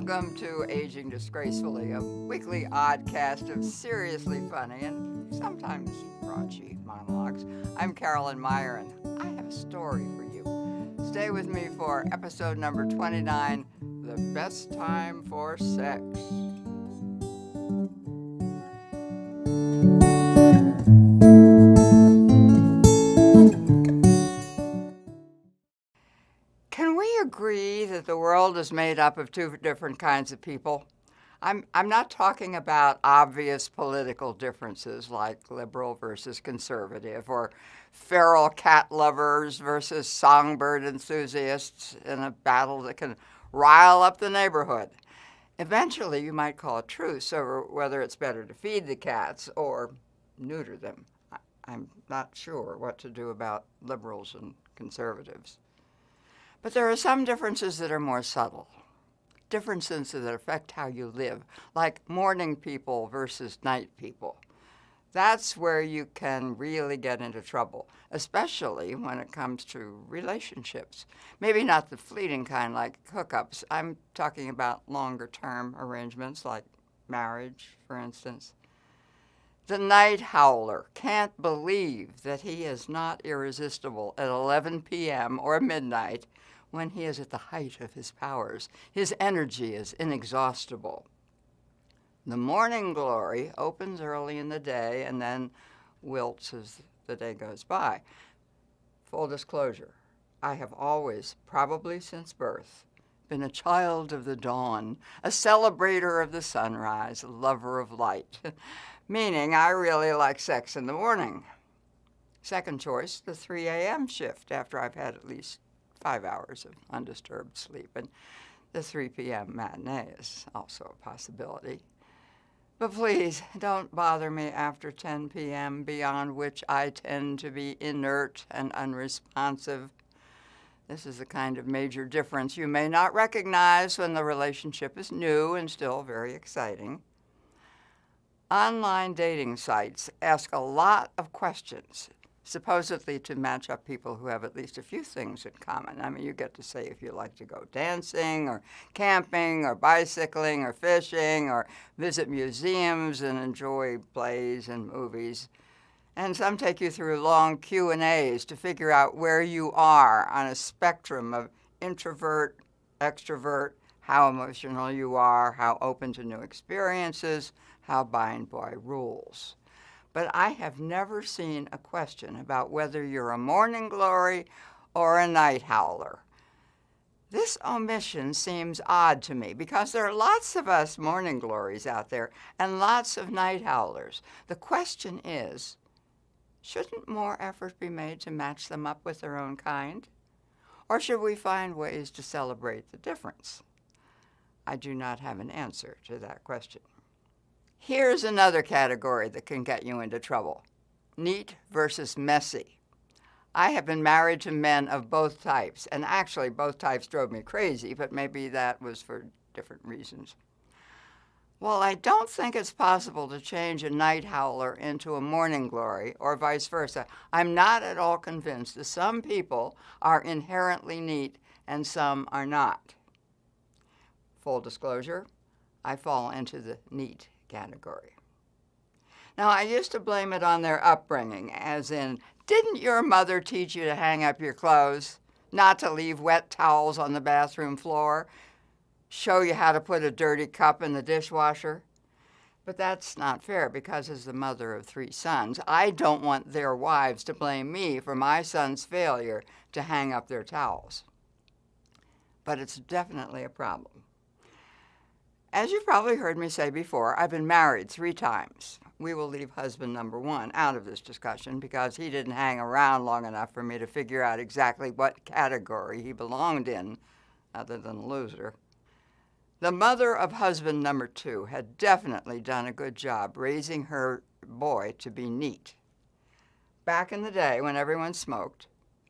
Welcome to Aging Disgracefully, a weekly oddcast of seriously funny and sometimes raunchy monologues. I'm Carolyn Meyer, and I have a story for you. Stay with me for episode number 29, The Best Time for Sex. Can we agree that the world is made up of two different kinds of people? I'm not talking about obvious political differences like liberal versus conservative or feral cat lovers versus songbird enthusiasts in a battle that can rile up the neighborhood. Eventually, you might call a truce over whether it's better to feed the cats or neuter them. I'm not sure what to do about liberals and conservatives. But there are some differences that are more subtle, differences that affect how you live, like morning people versus night people. That's where you can really get into trouble, especially when it comes to relationships. Maybe not the fleeting kind like hookups. I'm talking about longer-term arrangements like marriage, for instance. The night howler can't believe that he is not irresistible at 11 p.m. or midnight when he is at the height of his powers. His energy is inexhaustible. The morning glory opens early in the day and then wilts as the day goes by. Full disclosure, I have always, probably since birth, been a child of the dawn, a celebrator of the sunrise, a lover of light, meaning I really like sex in the morning. Second choice, the 3 a.m. shift after I've had at least 5 hours of undisturbed sleep, and the 3 p.m. matinee is also a possibility. But please, don't bother me after 10 p.m., beyond which I tend to be inert and unresponsive. This is the kind of major difference you may not recognize when the relationship is new and still very exciting. Online dating sites ask a lot of questions, supposedly to match up people who have at least a few things in common. I mean, you get to say if you like to go dancing or camping or bicycling or fishing or visit museums and enjoy plays and movies. And some take you through long Q&As to figure out where you are on a spectrum of introvert, extrovert, how emotional you are, how open to new experiences, how bound by rules. But I have never seen a question about whether you're a morning glory or a night howler. This omission seems odd to me because there are lots of us morning glories out there and lots of night howlers. The question is, shouldn't more effort be made to match them up with their own kind? Or should we find ways to celebrate the difference? I do not have an answer to that question. Here's another category that can get you into trouble: neat versus messy. I have been married to men of both types, and actually both types drove me crazy, but maybe that was for different reasons. While I don't think it's possible to change a night howler into a morning glory, or vice versa, I'm not at all convinced that some people are inherently neat and some are not. Full disclosure, I fall into the neat category. Now, I used to blame it on their upbringing, as in, didn't your mother teach you to hang up your clothes, not to leave wet towels on the bathroom floor, show you how to put a dirty cup in the dishwasher? But that's not fair, because as the mother of 3 sons, I don't want their wives to blame me for my son's failure to hang up their towels. But it's definitely a problem. As you've probably heard me say before, I've been married 3 times. We will leave husband number 1 out of this discussion because he didn't hang around long enough for me to figure out exactly what category he belonged in, other than loser. The mother of husband number 2 had definitely done a good job raising her boy to be neat. Back in the day when everyone smoked,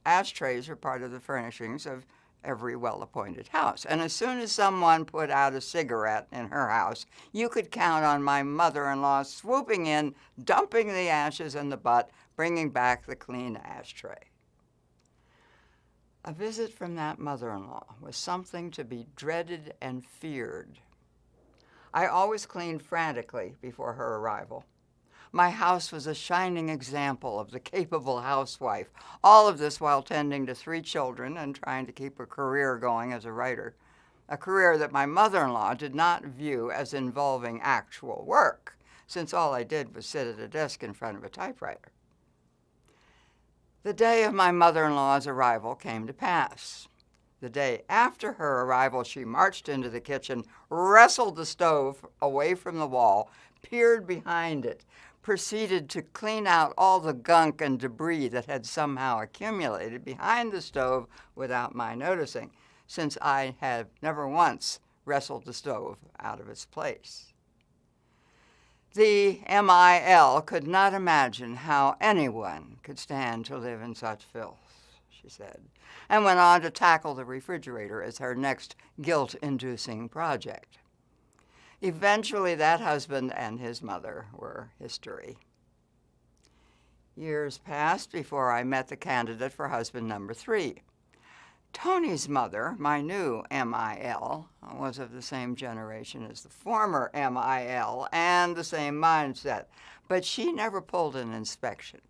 ashtrays were part of the furnishings of every well-appointed house. And as soon as someone put out a cigarette in her house, you could count on my mother-in-law swooping in, dumping the ashes in the butt, bringing back the clean ashtray. A visit from that mother-in-law was something to be dreaded and feared I always cleaned frantically before her arrival. My house was a shining example of the capable housewife, all of this while tending to 3 children and trying to keep a career going as a writer, a career that my mother-in-law did not view as involving actual work, since all I did was sit at a desk in front of a typewriter. The day of my mother-in-law's arrival came to pass. The day after her arrival, she marched into the kitchen, wrestled the stove away from the wall, peered behind it, proceeded to clean out all the gunk and debris that had somehow accumulated behind the stove without my noticing, since I had never once wrestled the stove out of its place. The MIL could not imagine how anyone could stand to live in such filth, she said, and went on to tackle the refrigerator as her next guilt-inducing project. Eventually, that husband and his mother were history. Years passed before I met the candidate for husband number 3. Tony's mother, my new MIL, was of the same generation as the former MIL and the same mindset, but she never pulled an inspection.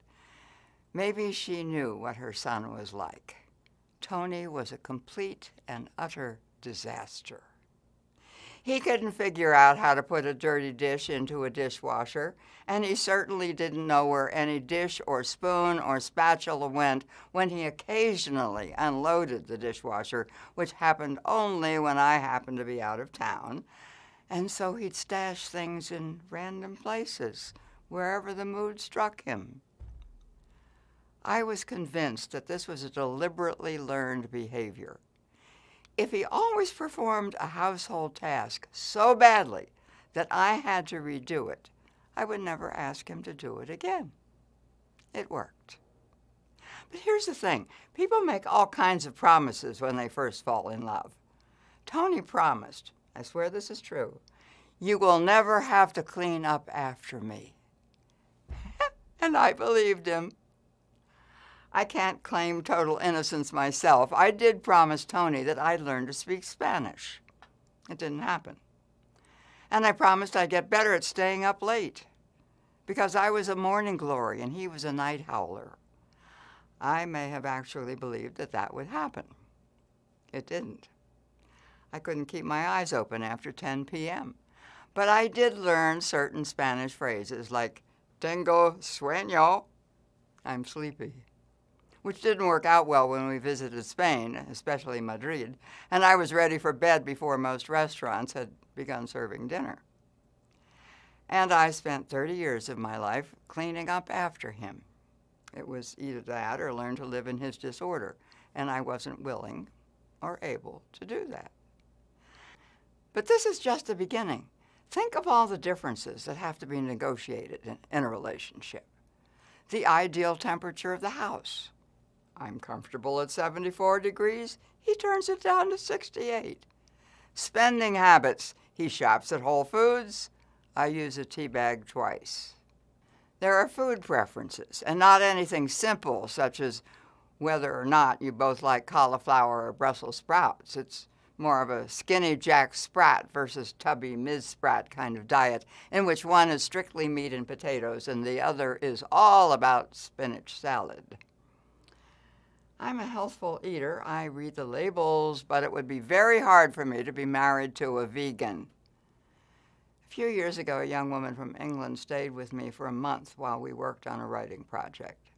Maybe she knew what her son was like. Tony was a complete and utter disaster. He couldn't figure out how to put a dirty dish into a dishwasher, and he certainly didn't know where any dish or spoon or spatula went when he occasionally unloaded the dishwasher, which happened only when I happened to be out of town. And so he'd stash things in random places, wherever the mood struck him. I was convinced that this was a deliberately learned behavior. If he always performed a household task so badly that I had to redo it, I would never ask him to do it again. It worked. But here's the thing. People make all kinds of promises when they first fall in love. Tony promised, I swear this is true, "You will never have to clean up after me." And I believed him. I can't claim total innocence myself. I did promise Tony that I'd learn to speak Spanish. It didn't happen. And I promised I'd get better at staying up late, because I was a morning glory and he was a night howler. I may have actually believed that that would happen. It didn't. I couldn't keep my eyes open after 10 p.m. But I did learn certain Spanish phrases like "tengo sueño," I'm sleepy, which didn't work out well when we visited Spain, especially Madrid, and I was ready for bed before most restaurants had begun serving dinner. And I spent 30 years of my life cleaning up after him. It was either that or learn to live in his disorder, and I wasn't willing or able to do that. But this is just the beginning. Think of all the differences that have to be negotiated in a relationship. The ideal temperature of the house. I'm comfortable at 74 degrees. He turns it down to 68. Spending habits. He shops at Whole Foods. I use a tea bag twice. There are food preferences, and not anything simple, such as whether or not you both like cauliflower or Brussels sprouts. It's more of a skinny Jack Sprat versus tubby Ms. Sprat kind of diet, in which one is strictly meat and potatoes, and the other is all about spinach salad. I'm a healthful eater. I read the labels, but it would be very hard for me to be married to a vegan. A few years ago, a young woman from England stayed with me for a month while we worked on a writing project.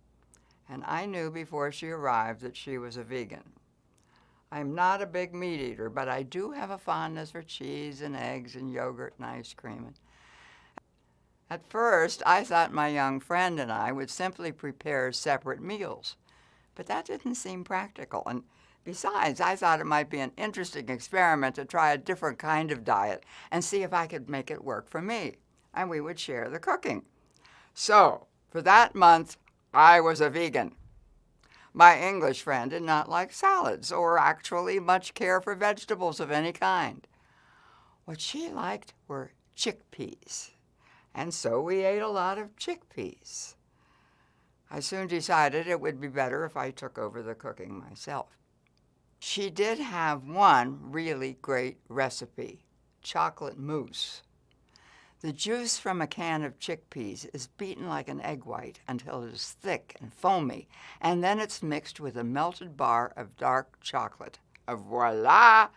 And I knew before she arrived that she was a vegan. I'm not a big meat eater, but I do have a fondness for cheese and eggs and yogurt and ice cream. At first, I thought my young friend and I would simply prepare separate meals. But that didn't seem practical, and besides, I thought it might be an interesting experiment to try a different kind of diet and see if I could make it work for me, and we would share the cooking. So, for that month, I was a vegan. My English friend did not like salads or actually much care for vegetables of any kind. What she liked were chickpeas, and so we ate a lot of chickpeas. I soon decided it would be better if I took over the cooking myself. She did have one really great recipe, chocolate mousse. The juice from a can of chickpeas is beaten like an egg white until it is thick and foamy, and then it's mixed with a melted bar of dark chocolate. Voila!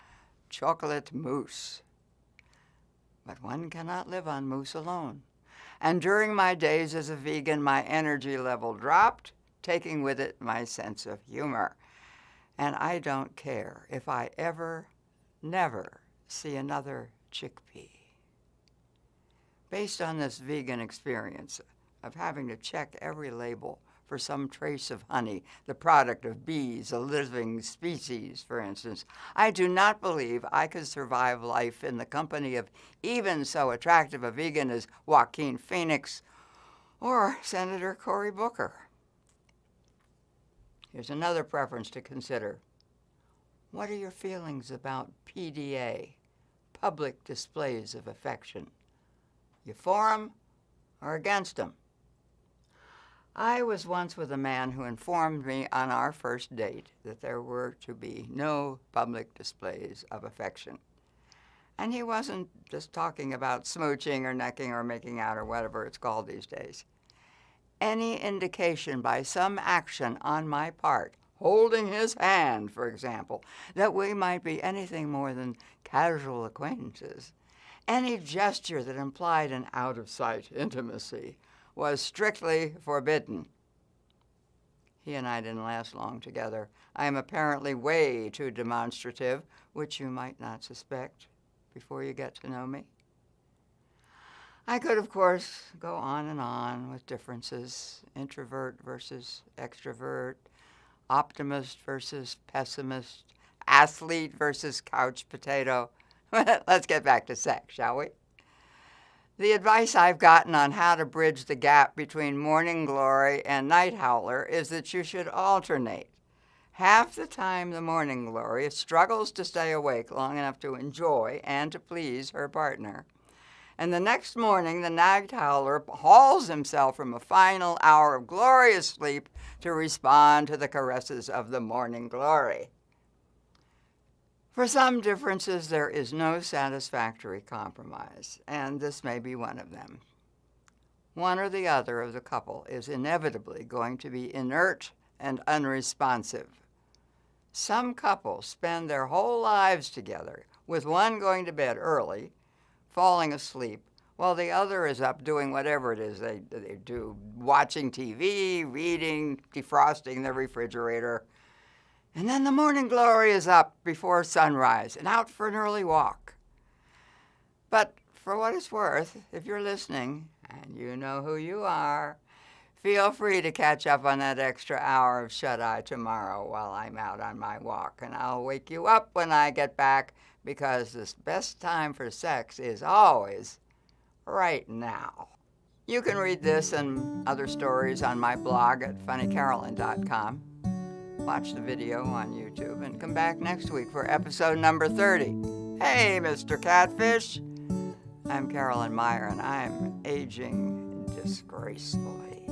Chocolate mousse. But one cannot live on mousse alone. And during my days as a vegan, my energy level dropped, taking with it my sense of humor. And I don't care if I never see another chickpea. Based on this vegan experience of having to check every label for some trace of honey, the product of bees, a living species, for instance, I do not believe I could survive life in the company of even so attractive a vegan as Joaquin Phoenix or Senator Cory Booker. Here's another preference to consider. What are your feelings about PDA, public displays of affection? You for 'em or against 'em? I was once with a man who informed me on our first date that there were to be no public displays of affection. And he wasn't just talking about smooching or necking or making out or whatever it's called these days. Any indication by some action on my part, holding his hand, for example, that we might be anything more than casual acquaintances, any gesture that implied an out-of-sight intimacy, was strictly forbidden. He and I didn't last long together. I am apparently way too demonstrative, which you might not suspect before you get to know me. I could, of course, go on and on with differences, introvert versus extrovert, optimist versus pessimist, athlete versus couch potato. Let's get back to sex, shall we? The advice I've gotten on how to bridge the gap between morning glory and night howler is that you should alternate. Half the time the morning glory struggles to stay awake long enough to enjoy and to please her partner. And the next morning, the night howler hauls himself from a final hour of glorious sleep to respond to the caresses of the morning glory. For some differences, there is no satisfactory compromise, and this may be one of them. One or the other of the couple is inevitably going to be inert and unresponsive. Some couples spend their whole lives together, with one going to bed early, falling asleep, while the other is up doing whatever it is they do, watching TV, reading, defrosting the refrigerator. And then the morning glory is up before sunrise and out for an early walk. But for what it's worth, if you're listening, and you know who you are, feel free to catch up on that extra hour of shut-eye tomorrow while I'm out on my walk. And I'll wake you up when I get back, because the best time for sex is always right now. You can read this and other stories on my blog at funnycarolyn.com. Watch the video on YouTube and come back next week for episode number 30. Hey, Mr. Catfish. I'm Carolyn Meyer, and I'm aging disgracefully.